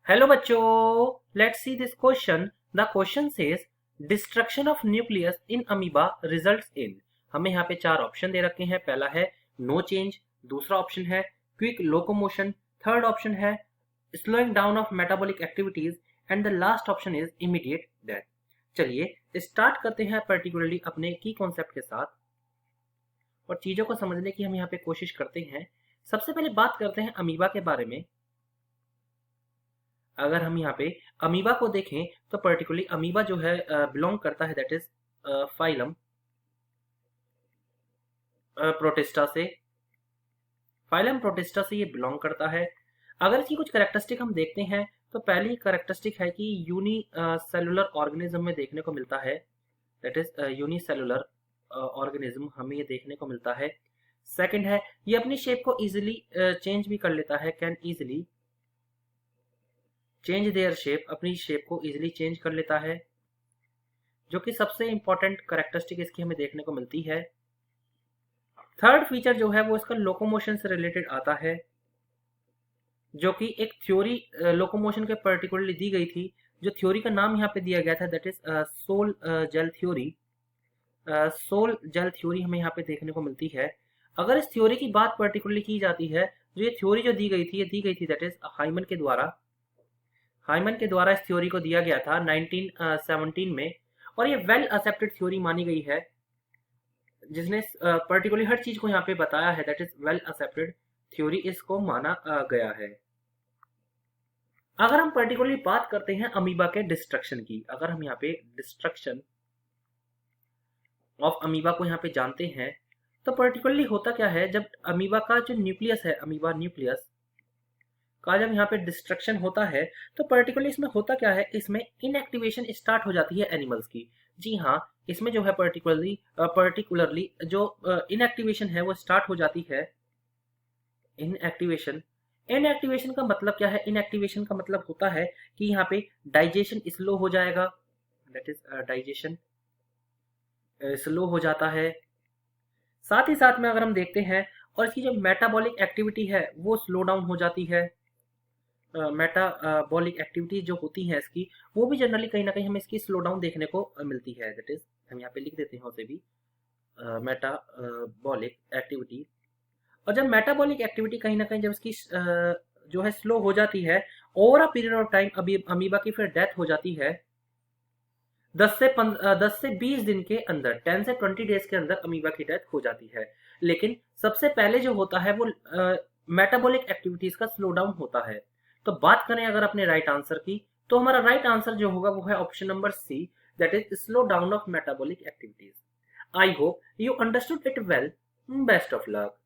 Hello बच्चों, let's see this question. The question says destruction of nucleus in amoeba results in. हमें यहाँ पे चार ऑप्शन दे रखे हैं। पहला है नो चेंज, दूसरा ऑप्शन है क्विक लोकोमोशन, थर्ड ऑप्शन है slowing down of metabolic activities and the last option is immediate death. चलिए स्टार्ट करते हैं पर्टिकुलरली अपने की कॉन्सेप्ट के साथ और चीजों को समझने की हम यहाँ पे कोशिश करते हैं। सबसे पहले बात करते हैं अमीबा के बारे में। अगर हम यहाँ पे अमीबा को देखें तो पर्टिकुलरली अमीबा जो है बिलोंग करता है दैट इज फाइलम प्रोटिस्टा से। फाइलम प्रोटिस्टा से ये बिलोंग करता है। अगर इसकी कुछ कैरेक्टरिस्टिक हम देखते हैं तो पहली कैरेक्टरिस्टिक है कि यूनी सेलुलर ऑर्गेनिज्म में देखने को मिलता है, दैट इज यूनिसेलुलर ऑर्गेनिज्म हमें ये देखने को मिलता है। सेकंड है ये अपनी शेप को इजीली चेंज भी कर लेता है, can easily change their shape, अपनी शेप को इजीली चेंज कर लेता है, जो कि सबसे इंपॉर्टेंट कैरेक्टरिस्टिक इसकी हमें देखने को मिलती है। थर्ड फीचर जो है वो इसका लोकोमोशन से रिलेटेड आता है, जो कि एक थ्योरी लोकोमोशन के पर्टिकुलरली दी गई थी, जो थ्योरी का नाम यहाँ पे दिया गया था that is sol gel theory. Sol gel theory हमें यहाँ पे देखने को मिलती है। अगर इस थ्योरी की बात पर्टिकुलरली की जाती है, जो ये थ्योरी जो दी गई थी, ये दी गई थी दैट इज हाइमन के द्वारा। हाइमन के द्वारा इस थ्योरी को दिया गया था 1917 में, और ये वेल एक्सेप्टेड थ्योरी मानी गई है, जिसने पर्टिकुलरली हर चीज को यहाँ पे बताया है, that is well accepted theory इसको माना गया है। अगर हम पर्टिकुलरली बात करते हैं अमीबा के डिस्ट्रक्शन की, अगर हम यहाँ पे डिस्ट्रक्शन ऑफ अमीबा को यहाँ पे जानते हैं तो पर्टिकुलरली होता क्या है, जब अमीबा का जो न्यूक्लियस है, अमीबा न्यूक्लियस का जब यहाँ पे डिस्ट्रक्शन होता है तो पर्टिकुलरली इसमें होता क्या है, इसमें इनएक्टिवेशन स्टार्ट हो जाती है एनिमल्स की। जी हाँ, इसमें जो है पर्टिकुलरली जो इनएक्टिवेशन है वो स्टार्ट हो जाती है। इनएक्टिवेशन इनएक्टिवेशन का मतलब क्या है? इनएक्टिवेशन का मतलब होता है कि यहाँ पे डाइजेशन स्लो हो जाएगा, दैट इज डाइजेशन स्लो हो जाता है। साथ ही साथ में अगर हम देखते हैं और इसकी जो मेटाबॉलिक एक्टिविटी है वो स्लो डाउन हो जाती है। मेटाबॉलिक एक्टिविटी जो होती है इसकी, वो भी जनरली कहीं ना कहीं हमें इसकी स्लो डाउन देखने को मिलती है। दैट इज हम यहाँ पे लिख देते हैं उसे भी, मेटाबॉलिक एक्टिविटी। और जब मेटाबॉलिक एक्टिविटी कहीं ना कहीं जब इसकी जो है स्लो हो जाती है, over a period of time अभी अमीबा की फिर डेथ हो जाती है 10 से 20 दिन के अंदर, 10 से 20 डेज के अंदर अमीबा की डेथ हो जाती है। लेकिन सबसे पहले जो होता है वो मेटाबॉलिक एक्टिविटीज का स्लो डाउन होता है। तो बात करें अगर अपने राइट आंसर की, तो हमारा राइट आंसर जो होगा वो है option number C, that is slow down of metabolic activities. I hope you understood it well. Best of luck.